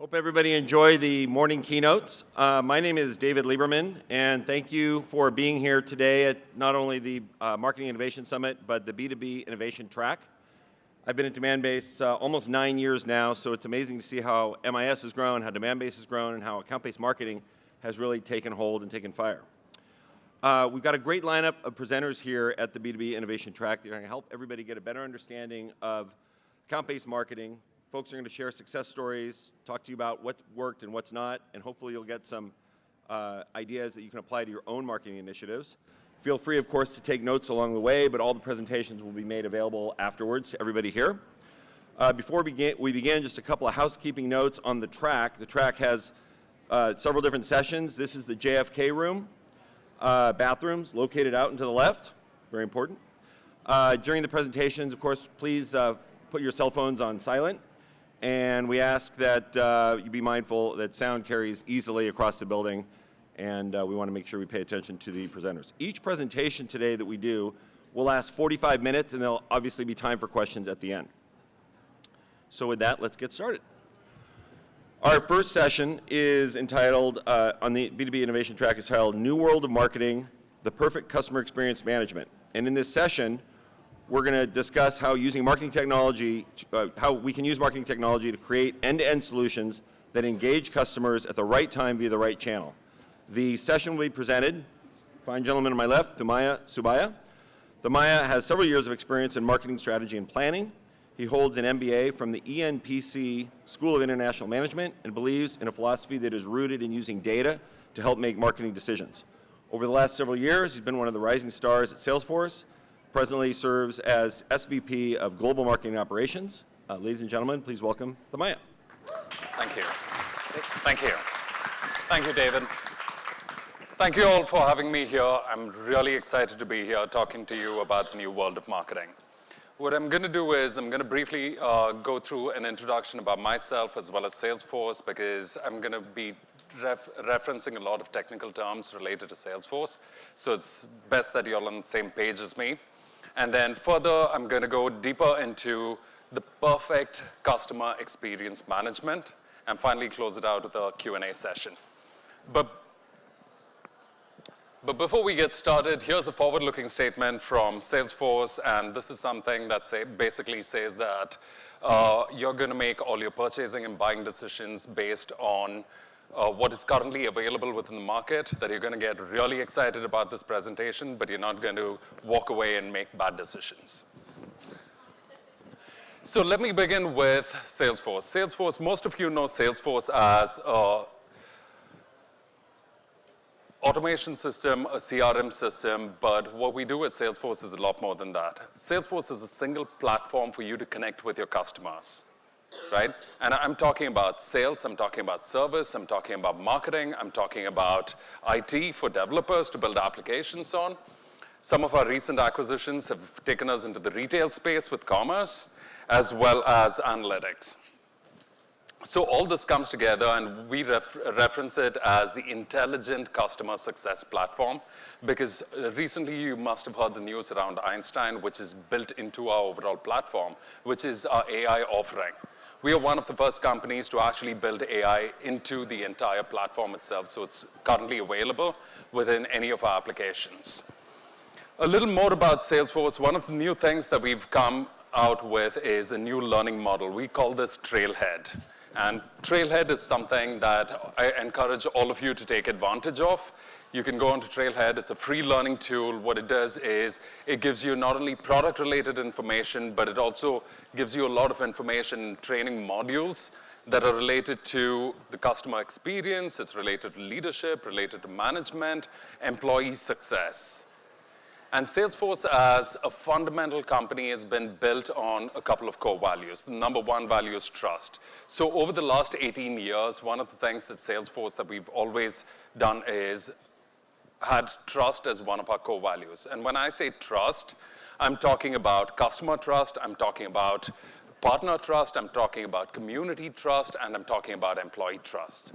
Hope everybody enjoyed the morning keynotes. My name is David Lieberman, and thank you for being here today at not only the Marketing Innovation Summit, but the B2B Innovation Track. I've been at Demandbase almost 9 years now, so it's amazing to see how MIS has grown, how Demandbase has grown, and how account-based marketing has really taken hold and taken fire. We've got a great lineup of presenters here at the B2B Innovation Track. They're going to help everybody get a better understanding of account-based marketing. Folks are going to share success stories, talk to you about what's worked and what's not, and hopefully you'll get some ideas that you can apply to your own marketing initiatives. Feel free, of course, to take notes along the way, but all the presentations will be made available afterwards to everybody here. Before we begin, just a couple of housekeeping notes on the track. The track has several different sessions. This is the JFK room. Bathrooms located out and to the left, very important. During the presentations, of course, please put your cell phones on silent. And we ask that you be mindful that sound carries easily across the building, and we want to make sure we pay attention to the presenters. Each presentation today that we do will last 45 minutes, and there'll obviously be time for questions at the end. So with that, let's get started. Our first session is entitled, on the B2B Innovation Track, is titled New World of Marketing, the Perfect Customer Experience Management. And in this session, we're going to discuss how using marketing technology, how we can use marketing technology to create end-to-end solutions that engage customers at the right time via the right channel. The session will be presented, fine gentleman on my left, Thimaya Subaiya. Thimaya has several years of experience in marketing strategy and planning. He holds an MBA from the ENPC School of International Management and believes in a philosophy that is rooted in using data to help make marketing decisions. Over the last several years, he's been one of the rising stars at Salesforce. Presently serves as SVP of Global Marketing Operations. Ladies and gentlemen, please welcome Thimaya. Thank you. Thank you. Thank you, David. Thank you all for having me here. I'm really excited to be here talking to you about the new world of marketing. What I'm going to do is I'm going to briefly go through an introduction about myself as well as Salesforce, because I'm going to be referencing a lot of technical terms related to Salesforce. So it's best that you're on the same page as me. And then further, I'm going to go deeper into the perfect customer experience management, and finally close it out with a Q&A session. But before we get started, here's a forward-looking statement from Salesforce, and this is something that basically says that you're going to make all your purchasing and buying decisions based on what is currently available within the market, that you're going to get really excited about this presentation, but you're not going to walk away and make bad decisions. So let me begin with Salesforce. Salesforce, most of you know Salesforce as an automation system, a CRM system, but what we do at Salesforce is a lot more than that. Salesforce is a single platform for you to connect with your customers. Right? And I'm talking about sales, I'm talking about service, I'm talking about marketing, I'm talking about IT for developers to build applications on. Some of our recent acquisitions have taken us into the retail space with commerce, as well as analytics. So all this comes together, and we reference it as the intelligent customer success platform, because recently you must have heard the news around Einstein, which is built into our overall platform, which is our AI offering. We are one of the first companies to actually build AI into the entire platform itself, so it's currently available within any of our applications. A little more about Salesforce. One of the new things that we've come out with is a new learning model. We call this Trailhead. And Trailhead is something that I encourage all of you to take advantage of. You can go onto Trailhead. It's a free learning tool. What it does is it gives you not only product-related information, but it also gives you a lot of information and training modules that are related to the customer experience. It's related to leadership, related to management, employee success. And Salesforce, as a fundamental company, has been built on a couple of core values. The number one value is trust. So over the last 18 years, one of the things at Salesforce that we've always done is had trust as one of our core values. And when I say trust, I'm talking about customer trust, I'm talking about partner trust, I'm talking about community trust, and I'm talking about employee trust.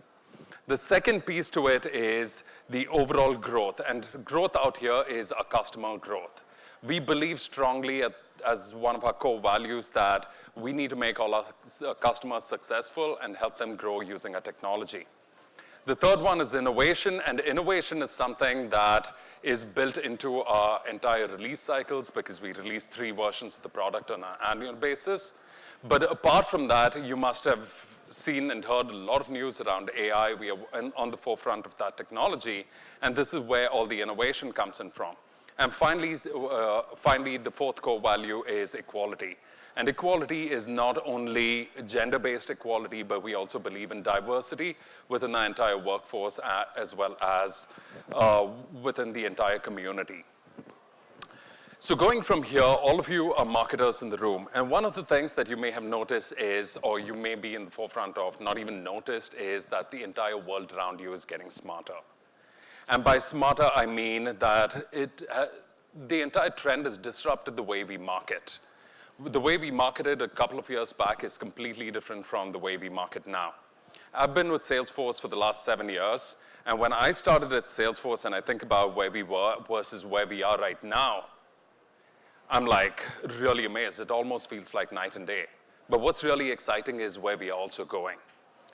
The second piece to it is the overall growth, and growth out here is our customer growth. We believe strongly as one of our core values that we need to make all our customers successful and help them grow using our technology. The third one is innovation, and innovation is something that is built into our entire release cycles because we release 3 versions of the product on an annual basis. But apart from that, you must have seen and heard a lot of news around AI. We are on the forefront of that technology, and this is where all the innovation comes in from. And finally, the fourth core value is equality. And equality is not only gender-based equality, but we also believe in diversity within the entire workforce as well as within the entire community. So going from here, all of you are marketers in the room. And one of the things that you may have noticed is, or you may be in the forefront of, not even noticed, is that the entire world around you is getting smarter. And by smarter, I mean that the entire trend has disrupted the way we market. The way we marketed a couple of years back is completely different from the way we market now. I've been with Salesforce for the last 7 years, and when I started at Salesforce and I think about where we were versus where we are right now, I'm like really amazed. It almost feels like night and day. But what's really exciting is where we are also going.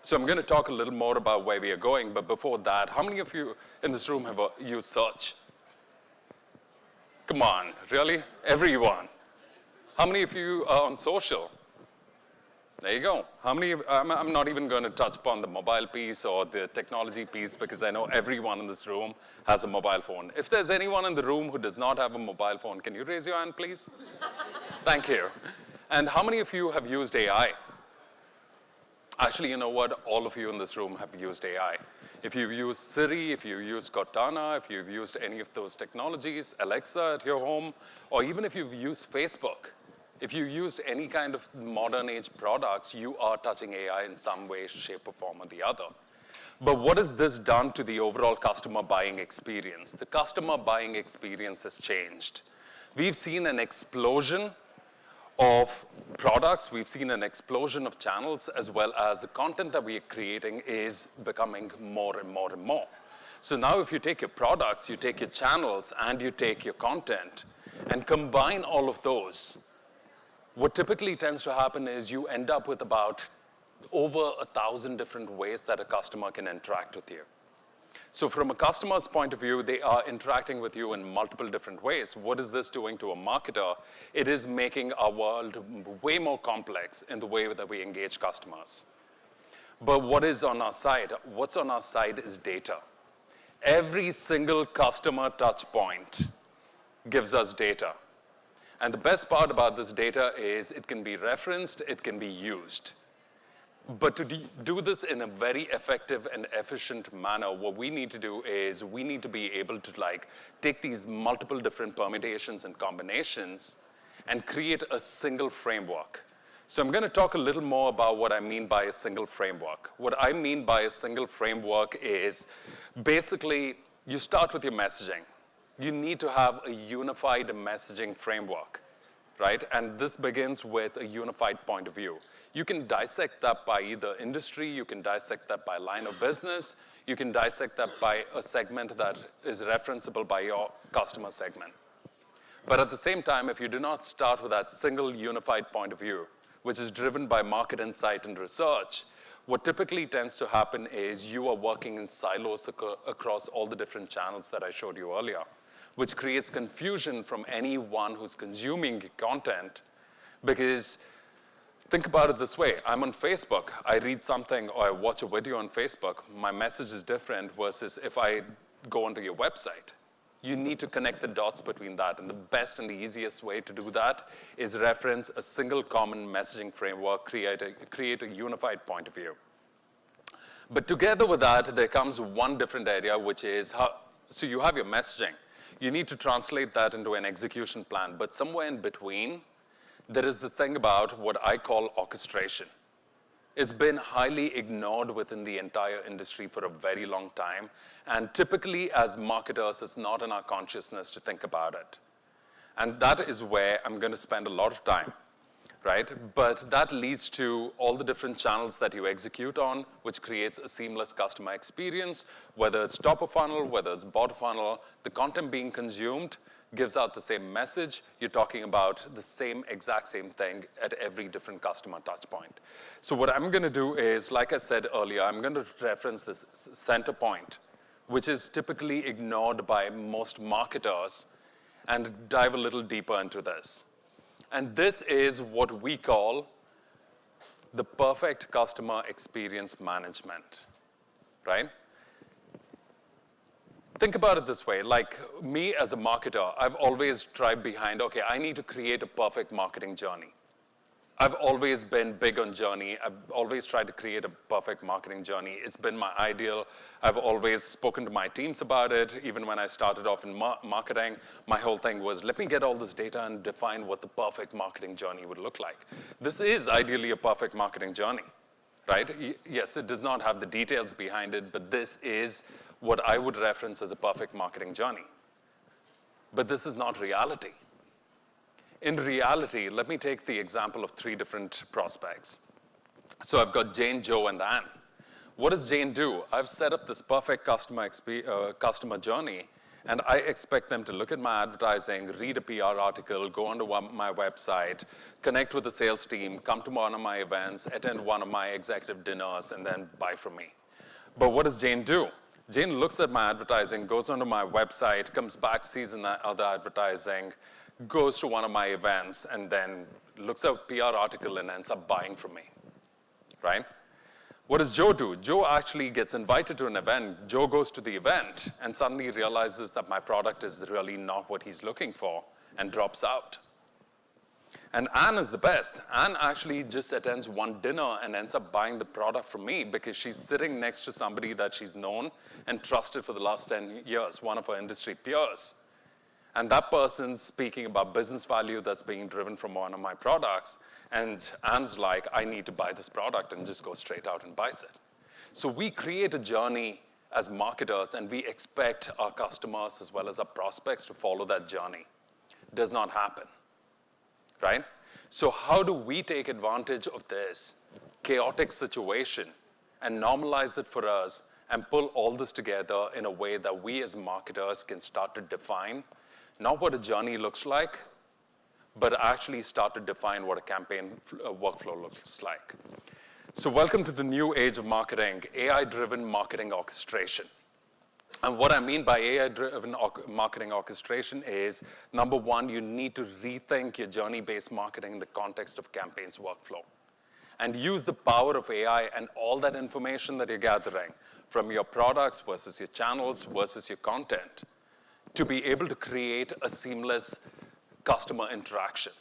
So I'm going to talk a little more about where we are going, but before that, how many of you in this room have used search? Come on, really? Everyone. How many of you are on social? There you go. How many? I'm not even going to touch upon the mobile piece or the technology piece because I know everyone in this room has a mobile phone. If there's anyone in the room who does not have a mobile phone, can you raise your hand, please? Thank you. And how many of you have used AI? Actually, you know what? All of you in this room have used AI. If you've used Siri, if you've used Cortana, if you've used any of those technologies, Alexa at your home, or even if you've used Facebook, if you used any kind of modern age products, you are touching AI in some way, shape, or form or the other. But what has this done to the overall customer buying experience? The customer buying experience has changed. We've seen an explosion of products, we've seen an explosion of channels, as well as the content that we are creating is becoming more and more and more. So now if you take your products, you take your channels, and you take your content, and combine all of those, what typically tends to happen is you end up with about over 1,000 different ways that a customer can interact with you. So from a customer's point of view, they are interacting with you in multiple different ways. What is this doing to a marketer? It is making our world way more complex in the way that we engage customers. But what is on our side? What's on our side is data. Every single customer touch point gives us data. And the best part about this data is it can be referenced, it can be used. But to do this in a very effective and efficient manner, what we need to do is we need to be able to take these multiple different permutations and combinations and create a single framework. So I'm going to talk a little more about what I mean by a single framework. What I mean by a single framework is basically you start with your messaging. You need to have a unified messaging framework, right? And this begins with a unified point of view. You can dissect that by either industry, you can dissect that by line of business, you can dissect that by a segment that is referenceable by your customer segment. But at the same time, if you do not start with that single unified point of view, which is driven by market insight and research, what typically tends to happen is you are working in silos across all the different channels that I showed you earlier, which creates confusion from anyone who's consuming content. Because think about it this way. I'm on Facebook. I read something or I watch a video on Facebook. My message is different versus if I go onto your website. You need to connect the dots between that. And the best and the easiest way to do that is reference a single common messaging framework, create a unified point of view. But together with that, there comes one different area, which is so you have your messaging. You need to translate that into an execution plan. But somewhere in between, there is the thing about what I call orchestration. It's been highly ignored within the entire industry for a very long time. And typically, as marketers, it's not in our consciousness to think about it. And that is where I'm going to spend a lot of time, right? But that leads to all the different channels that you execute on, which creates a seamless customer experience, whether it's top of funnel, whether it's bottom funnel, the content being consumed gives out the same message. You're talking about the exact same thing at every different customer touch point. So what I'm going to do is, like I said earlier, I'm going to reference this center point, which is typically ignored by most marketers, and dive a little deeper into this. And this is what we call the perfect customer experience management, right? Think about it this way, like me as a marketer, I've always tried behind, okay, I need to create a perfect marketing journey. I've always been big on journey. I've always tried to create a perfect marketing journey. It's been my ideal. I've always spoken to my teams about it. Even when I started off in marketing, my whole thing was, let me get all this data and define what the perfect marketing journey would look like. This is ideally a perfect marketing journey, right? Yes, it does not have the details behind it, but this is what I would reference as a perfect marketing journey. But this is not reality. In reality, let me take the example of 3 different prospects. So I've got Jane, Joe, and Anne. What does Jane do? I've set up this perfect customer journey, and I expect them to look at my advertising, read a PR article, go onto my website, connect with the sales team, come to one of my events, attend one of my executive dinners, and then buy from me. But what does Jane do? Jane looks at my advertising, goes onto my website, comes back, sees other advertising, goes to one of my events, and then looks at a PR article and ends up buying from me, right? What does Joe do? Joe actually gets invited to an event. Joe goes to the event and suddenly realizes that my product is really not what he's looking for and drops out. And Anne is the best. Anne actually just attends one dinner and ends up buying the product from me because she's sitting next to somebody that she's known and trusted for the last 10 years, one of her industry peers. And that person's speaking about business value that's being driven from one of my products. And Anne's like, I need to buy this product, and just goes straight out and buys it. So we create a journey as marketers, and we expect our customers as well as our prospects to follow that journey. It does not happen, right? So how do we take advantage of this chaotic situation and normalize it for us and pull all this together in a way that we as marketers can start to define not what a journey looks like, but actually start to define what a campaign workflow looks like. So welcome to the new age of marketing, AI-driven marketing orchestration. And what I mean by AI-driven marketing orchestration is, number one, you need to rethink your journey-based marketing in the context of campaigns workflow. And use the power of AI and all that information that you're gathering from your products versus your channels versus your content to be able to create a seamless customer interaction,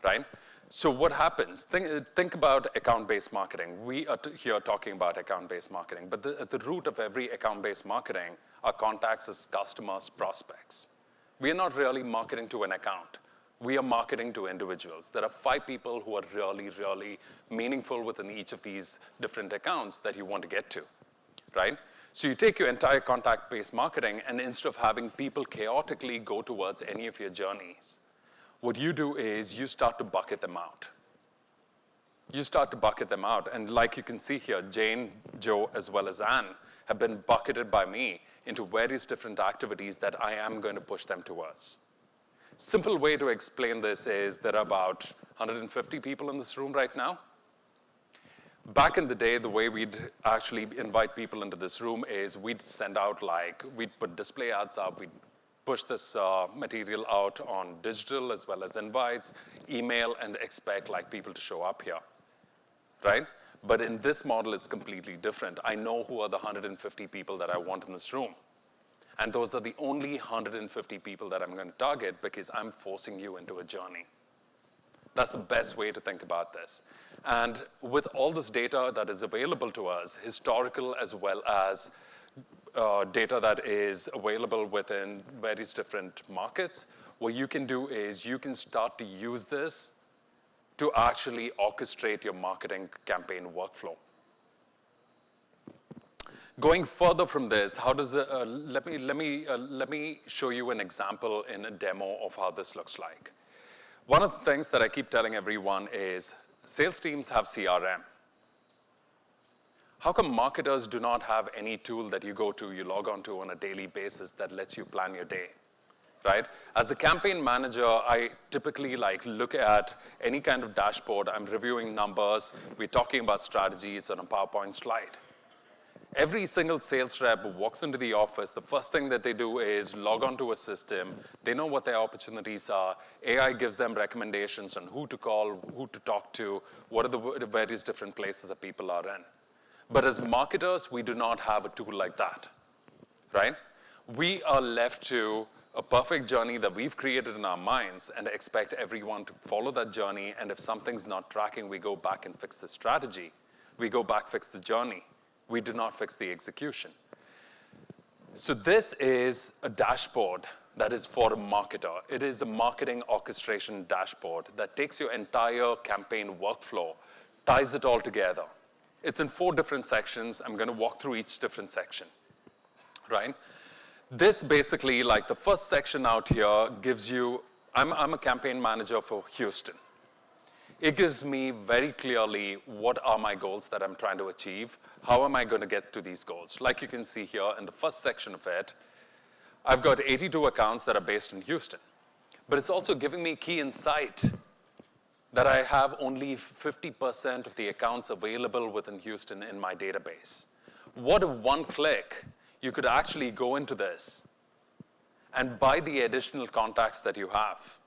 right? So what happens? Think about account-based marketing. We are here talking about account-based marketing, but at the root of every account-based marketing are contacts as customers, prospects. We are not really marketing to an account. We are marketing to individuals. There are 5 people who are really, really meaningful within each of these different accounts that you want to get to, right? So you take your entire contact-based marketing, and instead of having people chaotically go towards any of your journeys, what you do is you start to bucket them out. You start to bucket them out. And like you can see here, Jane, Joe, as well as Anne have been bucketed by me into various different activities that I am going to push them towards. Simple way to explain this is there are about 150 people in this room right now. Back in the day, the way we'd actually invite people into this room is we'd send out we'd put display ads up, we'd push this material out on digital as well as invites, email, and expect people to show up here, right? But in this model, it's completely different. I know who are the 150 people that I want in this room. And those are the only 150 people that I'm going to target because I'm forcing you into a journey. That's the best way to think about this. And with all this data that is available to us, historical as well as data that is available within various different markets, what you can do is you can start to use this to actually orchestrate your marketing campaign workflow. Going further from this, how does let me show you an example in a demo of how this looks like. One of the things that I keep telling everyone is sales teams have CRM. How come marketers do not have any tool that you go to, you log on to on a daily basis that lets you plan your day? right? As a campaign manager, I typically look at any kind of dashboard. I'm reviewing numbers. We're talking about strategies on a PowerPoint slide. Every single sales rep who walks into the office, the first thing that they do is log onto a system. They know what their opportunities are. AI gives them recommendations on who to call, who to talk to, what are the various different places that people are in. But as marketers, we do not have a tool like that, right? We are left to a perfect journey that we've created in our minds and expect everyone to follow that journey. And if something's not tracking, we go back and fix the strategy. We go back, fix the journey. We do not fix the execution. So this is a dashboard that is for a marketer. It is a marketing orchestration dashboard that takes your entire campaign workflow, ties it all together. It's in 4 different sections. I'm going to walk through each different section, right? This basically, the first section out here gives you, I'm a campaign manager for Houston. It gives me very clearly what are my goals that I'm trying to achieve. How am I going to get to these goals? Like you can see here in the first section of it, I've got 82 accounts that are based in Houston. But it's also giving me key insight that I have only 50% of the accounts available within Houston in my database. What if one click, you could actually go into this and buy the additional contacts that you have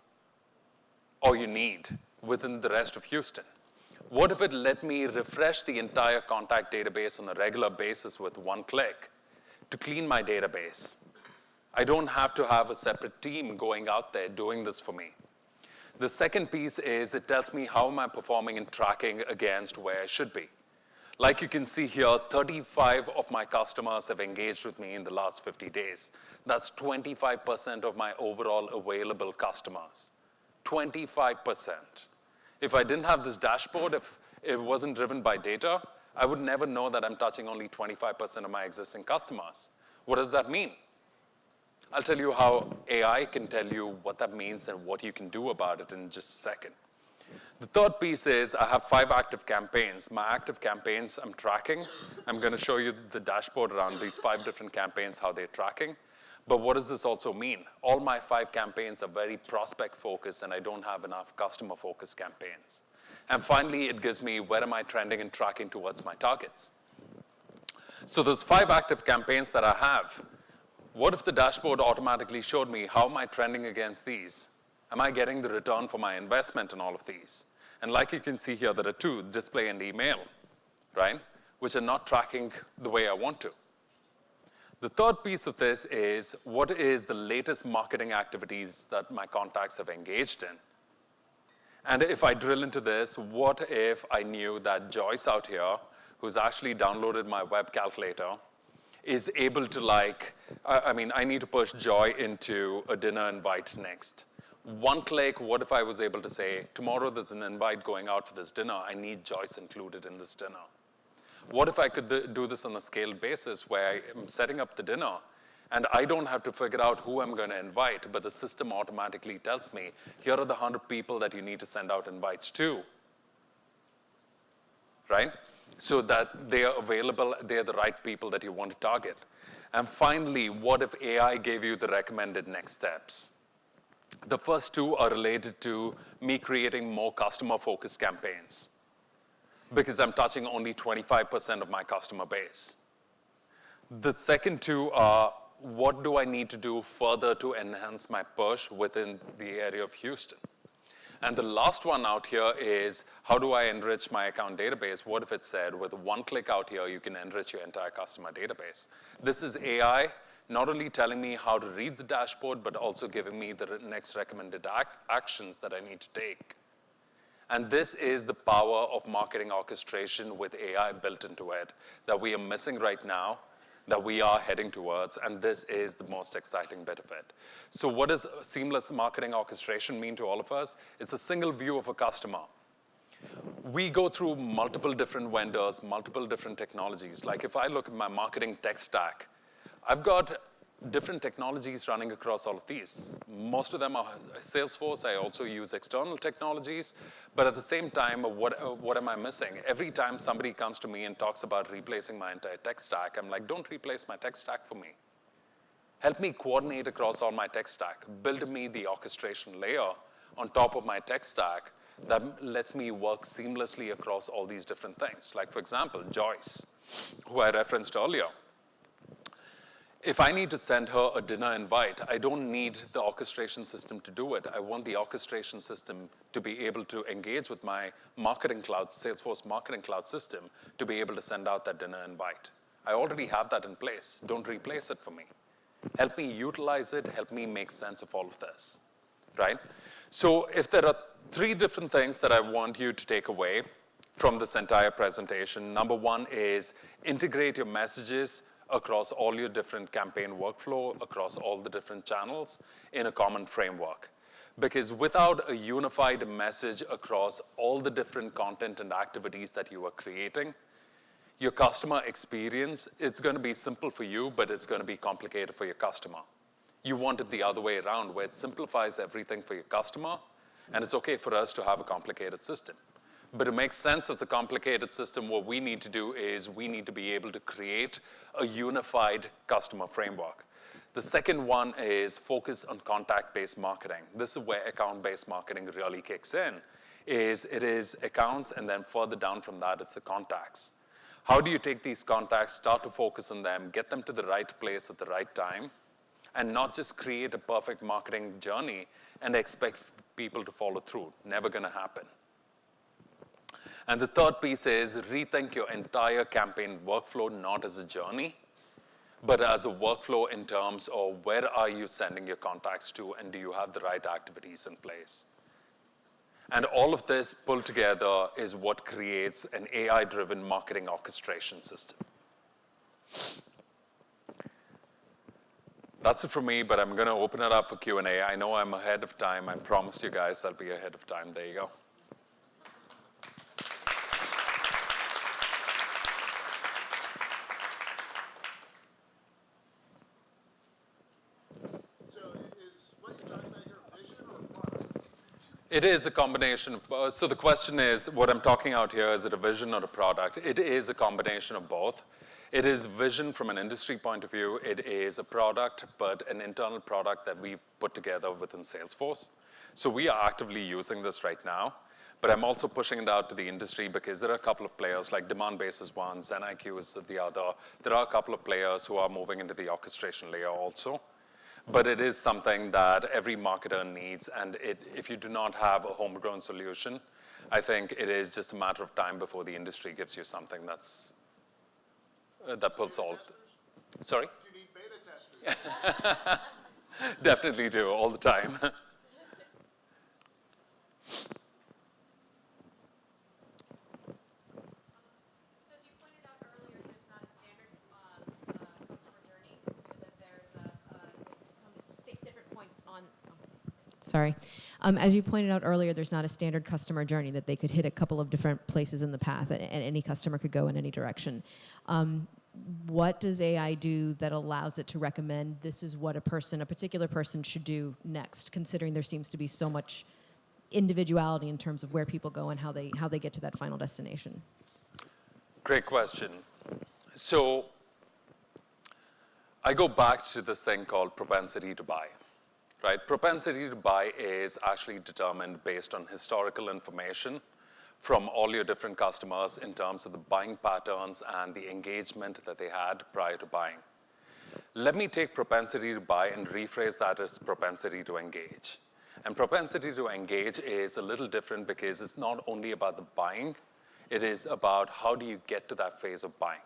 or you need within the rest of Houston? What if it let me refresh the entire contact database on a regular basis with one click to clean my database? I don't have to have a separate team going out there doing this for me. The second piece is it tells me how am I performing and tracking against where I should be. Like you can see here, 35 of my customers have engaged with me in the last 50 days. That's 25% of my overall available customers. 25%. If I didn't have this dashboard, if it wasn't driven by data, I would never know that I'm touching only 25% of my existing customers. What does that mean? I'll tell you how AI can tell you what that means and what you can do about it in just a second. The third piece is I have 5 active campaigns. My active campaigns I'm tracking. I'm going to show you the dashboard around these 5 different campaigns, how they're tracking. But what does this also mean? All my 5 campaigns are very prospect-focused, and I don't have enough customer-focused campaigns. And finally, it gives me where am I trending and tracking towards my targets. So those 5 active campaigns that I have, what if the dashboard automatically showed me how am I trending against these? Am I getting the return for my investment in all of these? And like you can see here, there are 2, display and email, right, which are not tracking the way I want to. The third piece of this is what is the latest marketing activities that my contacts have engaged in? And if I drill into this, what if I knew that Joyce out here, who's actually downloaded my web calculator, is able to I need to push Joy into a dinner invite next. One click, what if I was able to say, tomorrow there's an invite going out for this dinner. I need Joyce included in this dinner. What if I could do this on a scaled basis where I'm setting up the dinner and I don't have to figure out who I'm going to invite, but the system automatically tells me, here are the 100 people that you need to send out invites to, right? So that they are available, they're the right people that you want to target. And finally, what if AI gave you the recommended next steps? The first 2 are related to me creating more customer-focused campaigns, because I'm touching only 25% of my customer base. The second 2 are, what do I need to do further to enhance my push within the area of Houston? And the last one out here is, how do I enrich my account database? What if it said, with one click out here, you can enrich your entire customer database? This is AI not only telling me how to read the dashboard, but also giving me the next recommended actions that I need to take. And this is the power of marketing orchestration with AI built into it that we are missing right now, that we are heading towards, and this is the most exciting bit of it. So what does seamless marketing orchestration mean to all of us? It's a single view of a customer. We go through multiple different vendors, multiple different technologies. Like if I look at my marketing tech stack, I've got different technologies running across all of these. Most of them are Salesforce. I also use external technologies. But at the same time, what am I missing? Every time somebody comes to me and talks about replacing my entire tech stack, I'm like, don't replace my tech stack for me. Help me coordinate across all my tech stack. Build me the orchestration layer on top of my tech stack that lets me work seamlessly across all these different things. Like, for example, Joyce, who I referenced earlier. If I need to send her a dinner invite, I don't need the orchestration system to do it. I want the orchestration system to be able to engage with my marketing cloud, Salesforce marketing cloud system, to be able to send out that dinner invite. I already have that in place. Don't replace it for me. Help me utilize it. Help me make sense of all of this, right? So if there are 3 different things that I want you to take away from this entire presentation, number 1 is integrate your messages across all your different campaign workflow, across all the different channels in a common framework. Because without a unified message across all the different content and activities that you are creating, your customer experience, it's going to be simple for you, but it's going to be complicated for your customer. You want it the other way around, where it simplifies everything for your customer, and it's okay for us to have a complicated system. But to make sense of the complicated system, what we need to do is we need to be able to create a unified customer framework. The second one is focus on contact-based marketing. This is where account-based marketing really kicks in. It is accounts, and then further down from that, it's the contacts. How do you take these contacts, start to focus on them, get them to the right place at the right time, and not just create a perfect marketing journey and expect people to follow through? Never going to happen. And the third piece is rethink your entire campaign workflow, not as a journey, but as a workflow in terms of where are you sending your contacts to, and do you have the right activities in place? And all of this pulled together is what creates an AI-driven marketing orchestration system. That's it for me, but I'm going to open it up for Q&A. I know I'm ahead of time. I promised you guys I'll be ahead of time. There you go. It is a combination of, so the question is, what I'm talking out here, is it a vision or a product? It is a combination of both. It is vision from an industry point of view. It is a product, but an internal product that we've put together within Salesforce. So we are actively using this right now, but I'm also pushing it out to the industry because there are a couple of players, like Demandbase is one, ZenIQ is the other. There are a couple of players who are moving into the orchestration layer also. But it is something that every marketer needs, and if you do not have a homegrown solution, I think it is just a matter of time before the industry gives you something that pulls all. Sorry? Do you need beta testers? Definitely do, all the time. Sorry. As you pointed out earlier, there's not a standard customer journey, that they could hit a couple of different places in the path, and any customer could go in any direction. What does AI do that allows it to recommend this is what a particular person should do next, considering there seems to be so much individuality in terms of where people go and how they get to that final destination? Great question. So I go back to this thing called propensity to buy. Right? Propensity to buy is actually determined based on historical information from all your different customers in terms of the buying patterns and the engagement that they had prior to buying. Let me take propensity to buy and rephrase that as propensity to engage. And propensity to engage is a little different because it's not only about the buying, it is about how do you get to that phase of buying.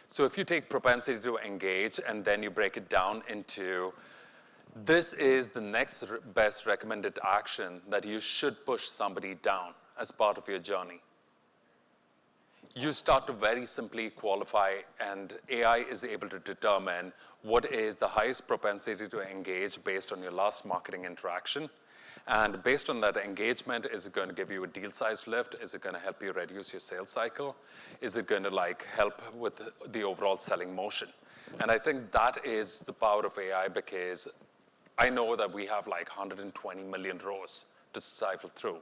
So if you take propensity to engage and then you break it down into this is the next best recommended action that you should push somebody down as part of your journey. You start to very simply qualify, and AI is able to determine what is the highest propensity to engage based on your last marketing interaction. And based on that engagement, is it going to give you a deal size lift? Is it going to help you reduce your sales cycle? Is it going to help with the overall selling motion? And I think that is the power of AI, because I know that we have 120 million rows to cycle through.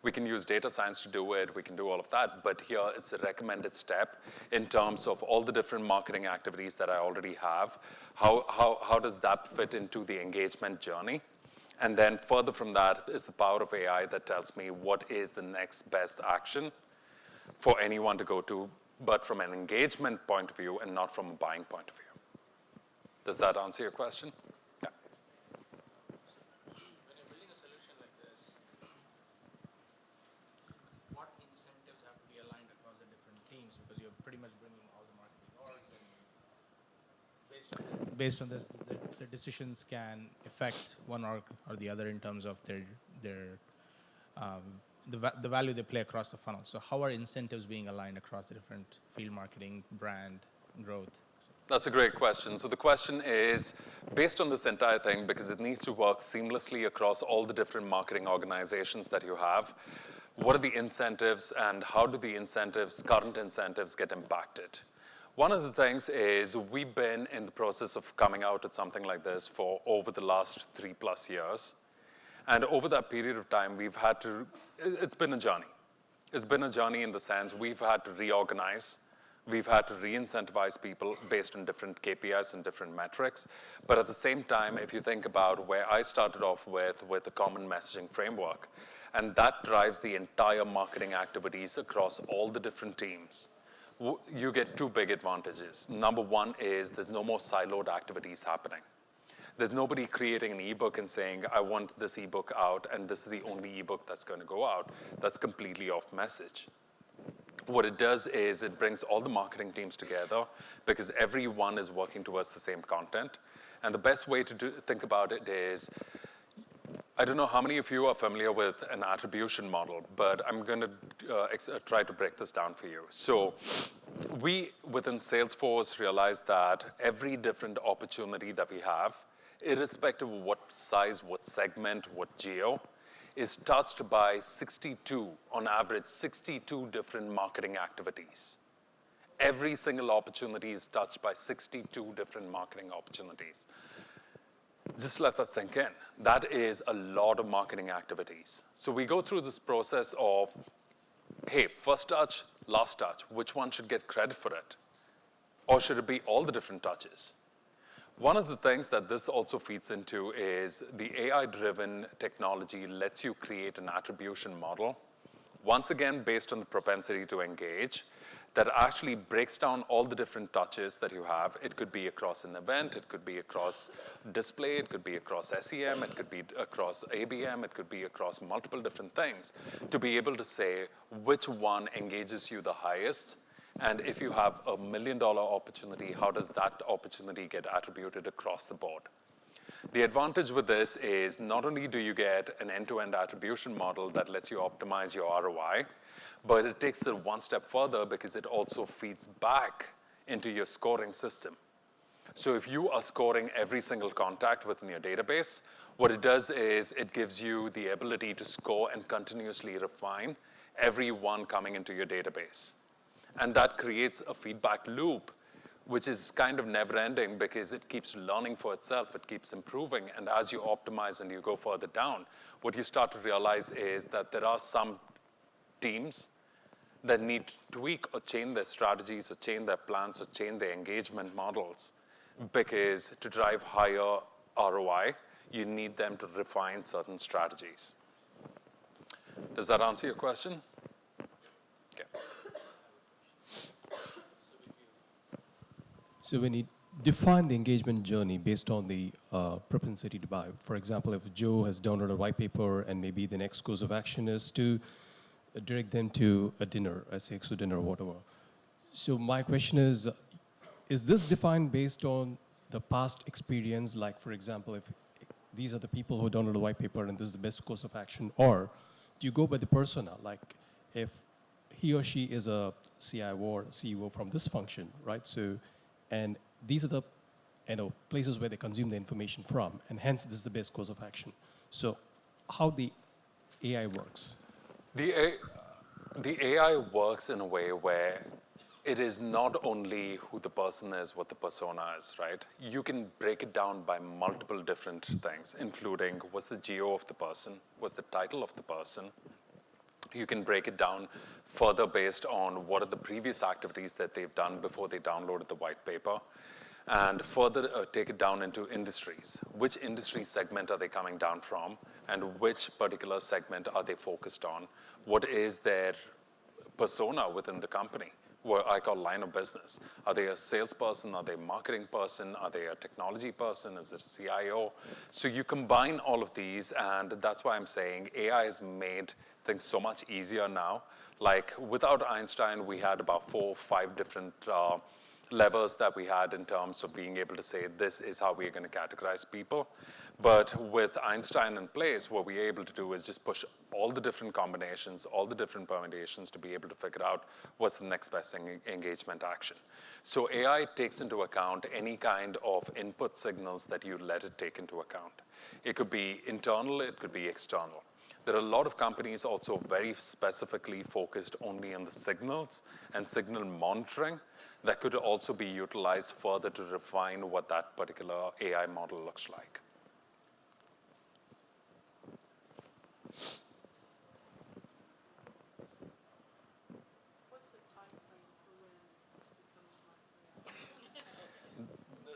We can use data science to do it. We can do all of that. But here, it's a recommended step in terms of all the different marketing activities that I already have. How does that fit into the engagement journey? And then further from that is the power of AI that tells me what is the next best action for anyone to go to, but from an engagement point of view and not from a buying point of view. Does that answer your question? Yeah. When you're building a solution like this, what incentives have to be aligned across the different teams? Because you're pretty much bringing all the marketing orgs, and based on this, the decisions can affect one org or the other in terms of the value they play across the funnel. So how are incentives being aligned across the different field marketing, brand, growth? That's a great question. So the question is, based on this entire thing, because it needs to work seamlessly across all the different marketing organizations that you have, what are the incentives and how do the incentives, current incentives, get impacted? One of the things is we've been in the process of coming out with something like this for over the last 3+ years. And over that period of time, it's been a journey. It's been a journey in the sense we've had to reorganize. We've had to re-incentivize people based on different KPIs and different metrics. But at the same time, if you think about where I started off with a common messaging framework, and that drives the entire marketing activities across all the different teams, you get two big advantages. Number one is there's no more siloed activities happening. There's nobody creating an ebook and saying, I want this ebook out, and this is the only ebook that's going to go out. That's completely off message. What it does is it brings all the marketing teams together because everyone is working towards the same content. And the best way to think about it is, I don't know how many of you are familiar with an attribution model, but I'm going to try to break this down for you. So we, within Salesforce, realized that every different opportunity that we have, irrespective of what size, what segment, what geo, is touched by 62, on average, 62 different marketing activities. Every single opportunity is touched by 62 different marketing opportunities. Just let that sink in. That is a lot of marketing activities. So we go through this process of, hey, first touch, last touch, which one should get credit for it? Or should it be all the different touches? One of the things that this also feeds into is the AI-driven technology lets you create an attribution model, once again based on the propensity to engage, that actually breaks down all the different touches that you have. It could be across an event, it could be across display, it could be across SEM, it could be across ABM, it could be across multiple different things, to be able to say which one engages you the highest. And if you have $1 million opportunity, how does that opportunity get attributed across the board? The advantage with this is not only do you get an end-to-end attribution model that lets you optimize your ROI, but it takes it one step further because it also feeds back into your scoring system. So if you are scoring every single contact within your database, what it does is it gives you the ability to score and continuously refine every one coming into your database. And that creates a feedback loop, which is kind of never-ending because it keeps learning for itself, it keeps improving, and as you optimize and you go further down, what you start to realize is that there are some teams that need to tweak or change their strategies or change their plans or change their engagement models because to drive higher ROI, you need them to refine certain strategies. Does that answer your question? Okay. So when you define the engagement journey based on the propensity to buy, for example, if Joe has downloaded a white paper and maybe the next course of action is to direct them to a dinner, a CXO dinner or whatever. So my question is this defined based on the past experience? Like, for example, if these are the people who download a white paper and this is the best course of action, or do you go by the persona? Like, if he or she is a CIO or CEO from this function, right? So, and these are the places where they consume the information from, and hence this is the best course of action. So, how the AI works? The AI works in a way where it is not only who the person is, what the persona is, right? You can break it down by multiple different things, including what's the geo of the person, what's the title of the person, You can break it down further based on what are the previous activities that they've done before they downloaded the white paper, and further take it down into industries. Which industry segment are they coming down from, and which particular segment are they focused on? What is their persona within the company, what I call line of business? Are they a salesperson? Are they a marketing person? Are they a technology person? Is it a CIO? So you combine all of these, and that's why I'm saying AI has made things so much easier now. Like without Einstein, we had about 4 or 5 different levers that we had in terms of being able to say, this is how we're going to categorize people. But with Einstein in place, what we're able to do is just push all the different combinations, all the different permutations to be able to figure out what's the next best engagement action. So AI takes into account any kind of input signals that you let it take into account. It could be internal, it could be external. There are a lot of companies also very specifically focused only on the signals and signal monitoring that could also be utilized further to refine what that particular AI model looks like.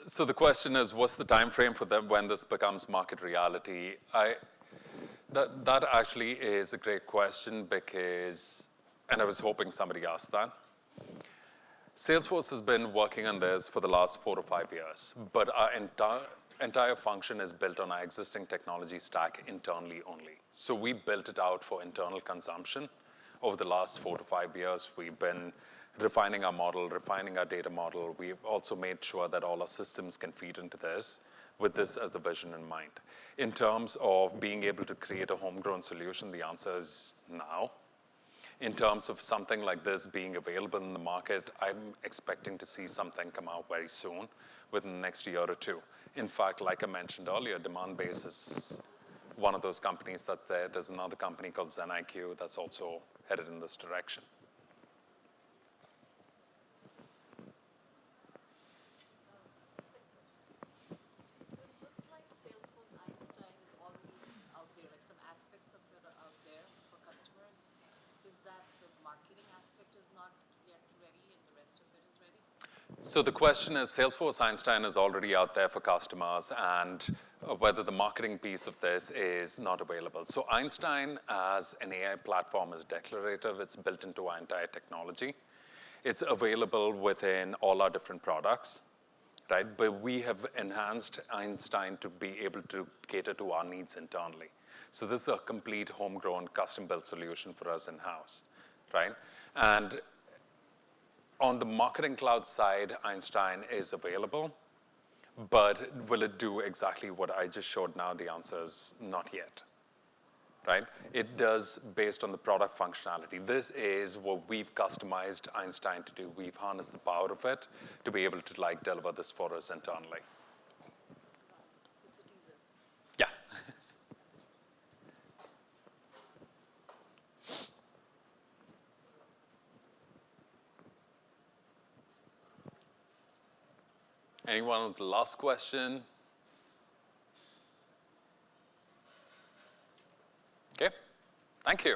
So the question is, what's the time frame for them when this becomes market reality? That actually is a great question because, and I was hoping somebody asked that. Salesforce has been working on this for the last 4 to 5 years, but our entire function is built on our existing technology stack internally only. So we built it out for internal consumption. Over the last 4 to 5 years, we've been refining our model, refining our data model. We've also made sure that all our systems can feed into this with this as the vision in mind. In terms of being able to create a homegrown solution, the answer is now. In terms of something like this being available in the market, I'm expecting to see something come out very soon, within the next year or 2. In fact, like I mentioned earlier, Demandbase is one of those companies that's there. There's another company called ZenIQ that's also headed in this direction. So the question is, Salesforce Einstein is already out there for customers, and whether the marketing piece of this is not available. So Einstein as an AI platform is declarative. It's built into our entire technology. It's available within all our different products, right? But we have enhanced Einstein to be able to cater to our needs internally. So this is a complete homegrown, custom-built solution for us in-house, right? And on the Marketing Cloud side, Einstein is available, but will it do exactly what I just showed now? The answer is not yet, right? It does based on the product functionality. This is what we've customized Einstein to do. We've harnessed the power of it to be able to deliver this for us internally. It's a teaser. Yeah. Anyone with the last question? Okay, thank you.